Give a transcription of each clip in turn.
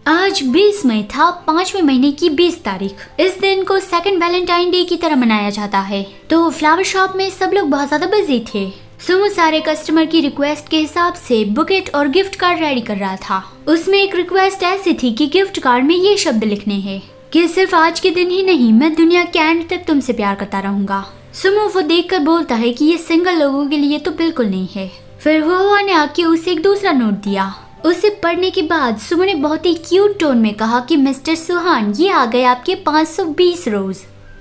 आज 20 मई था, 5वें महीने की 20 तारीख। इस दिन को सेकंड वैलेंटाइन डे की तरह मनाया जाता है। तो फ्लावर शॉप में सब लोग बहुत ज्यादा बिजी थे। सुमो सारे कस्टमर की रिक्वेस्ट के हिसाब से बुकेट और गिफ्ट कार्ड रेडी कर रहा था। उसमें एक रिक्वेस्ट ऐसी थी कि गिफ्ट कार्ड में ये शब्द लिखने हैं कि सिर्फ आज के दिन ही नहीं, मैं दुनिया के एंड तक तुमसे प्यार करता रहूंगा। सुमो वो देखकर बोलता है कि ये सिंगल लोगों के लिए तो बिल्कुल नहीं है। फिर हुआ ने आके उसे एक दूसरा नोट दिया। उसे पढ़ने के बाद सुमो ने बहुत ही क्यूट टोन में कहा कि मिस्टर सुहान, ये आ गए आपके 520 रोज।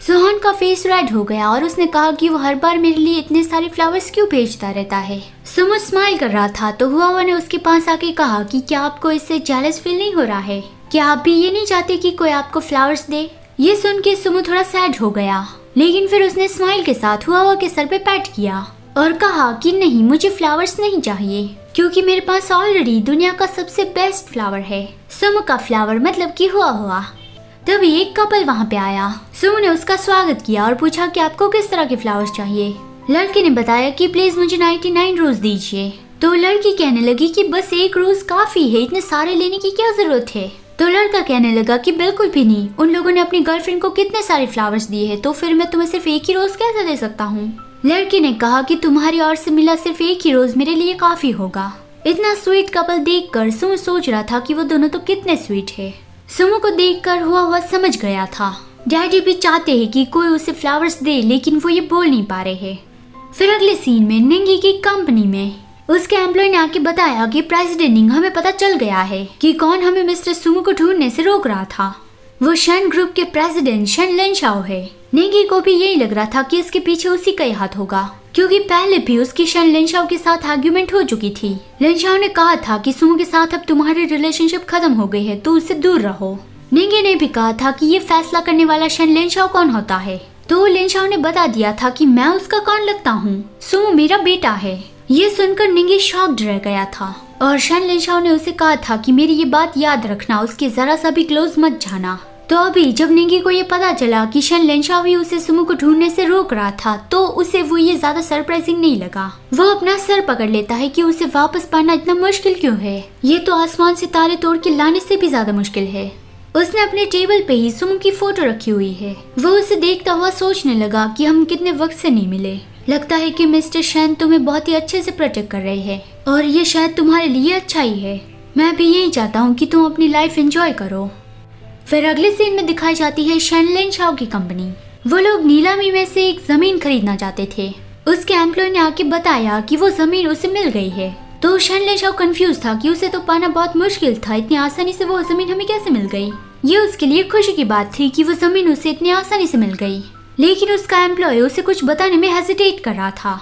सुहान का फेस रेड हो गया और उसने कहा कि वो हर बार मेरे लिए इतने सारे फ्लावर्स क्यों भेजता रहता है। सुमो स्माइल कर रहा था तो हुआ ने उसके पास आके कहा कि क्या आपको इससे जेलस फील नहीं हो रहा है? क्या आप भी ये नहीं चाहते कि कोई आपको फ्लावर्स दे? ये सुन के सुमो थोड़ा सैड हो गया, लेकिन फिर उसने स्माइल के साथ हुआ के सर पे पैट किया और कहा कि नहीं, मुझे फ्लावर्स नहीं चाहिए क्योंकि मेरे पास ऑलरेडी दुनिया का सबसे बेस्ट फ्लावर है, सुमो का फ्लावर, मतलब कि हुआ। तभी एक कपल वहाँ पे आया। सुमो ने उसका स्वागत किया और पूछा कि आपको किस तरह के फ्लावर्स चाहिए। लड़के ने बताया कि प्लीज मुझे 99 रोज दीजिए। तो लड़की कहने लगी कि बस एक रोज काफी है, इतने सारे लेने की क्या जरूरत है। तो लड़का कहने लगा कि बिल्कुल भी नहीं, उन लोगों ने अपनी गर्लफ्रेंड को कितने सारे फ्लावर्स दिए हैं, तो फिर मैं तुम्हें सिर्फ एक ही रोज कैसे दे सकता हूँ। लड़की ने कहा कि तुम्हारी ओर से मिला सिर्फ एक ही रोज मेरे लिए काफी होगा। इतना स्वीट कपल देखकर सुमो सोच रहा था कि वो दोनों तो कितने स्वीट है। सुमो को देखकर हुआ समझ गया था। डैडी भी चाहते हैं कि कोई उसे फ्लावर्स दे, लेकिन वो ये बोल नहीं पा रहे हैं। फिर अगले सीन में निंगी की कंपनी में उसके एम्प्लॉय ने आके बताया कि प्रेसिडेंट निंग, हमें पता चल गया है कि कौन हमें मिस्टर सुमो को ढूंढने से रोक रहा था। वो शन ग्रुप के प्रेसिडेंट शन लिनशाओ है। निंगी को भी यही लग रहा था कि इसके पीछे उसी का ही हाथ होगा, क्योंकि पहले भी उसकी शन लिनशाओ के साथ आर्ग्यूमेंट हो चुकी थी। लिनशाओ ने कहा था कि सुमो के साथ अब तुम्हारी रिलेशनशिप खत्म हो गई है, तो उससे दूर रहो। निंगी ने भी कहा था कि ये फैसला करने वाला शन लिनशाओ कौन होता है। तो लिनशाओ ने बता दिया था कि मैं उसका कौन लगता हूँ, सुमो मेरा बेटा है। ये सुनकर निंगी शॉक्ड रह गया था और शन लिनशाओ ने उसे कहा था कि मेरी ये बात याद रखना, उसके जरा सा भी क्लोज मत जाना। तो अभी जब निंगी को ये पता चला कि शन लिनशाओ ही उसे सुमो को ढूंढने से रोक रहा था, तो उसे वो ये ज्यादा सरप्राइजिंग नहीं लगा। वो अपना सर पकड़ लेता है कि उसे वापस पाना इतना मुश्किल क्यों है, ये तो आसमान से तारे तोड़ के लाने से भी ज्यादा मुश्किल है। उसने अपने टेबल पे ही सुमो की फोटो रखी हुई है। वो उसे देखता हुआ सोचने लगा कि हम कितने वक्त से नहीं मिले। लगता है कि मिस्टर शैन तुम्हें बहुत ही अच्छे से प्रोटेक्ट कर रहे हैं और ये शायद तुम्हारे लिए अच्छा ही है। मैं भी यही चाहता हूँ कि तुम अपनी लाइफ एंजॉय करो। फिर अगले सीन में दिखाई जाती है शन लिनशाओ की कंपनी। वो लोग नीलामी में से एक जमीन खरीदना चाहते थे। उसके एम्प्लॉय ने आके बताया कि वो जमीन उसे मिल गई है। तो शन लिनशाओ कंफ्यूज था कि उसे तो पाना बहुत मुश्किल था, इतनी आसानी से वो जमीन हमें कैसे मिल गई। ये उसके लिए खुशी की बात थी कि वो जमीन उसे इतनी आसानी से मिल गई, लेकिन उसका एम्प्लॉय उसे कुछ बताने में हेजिटेट कर रहा था।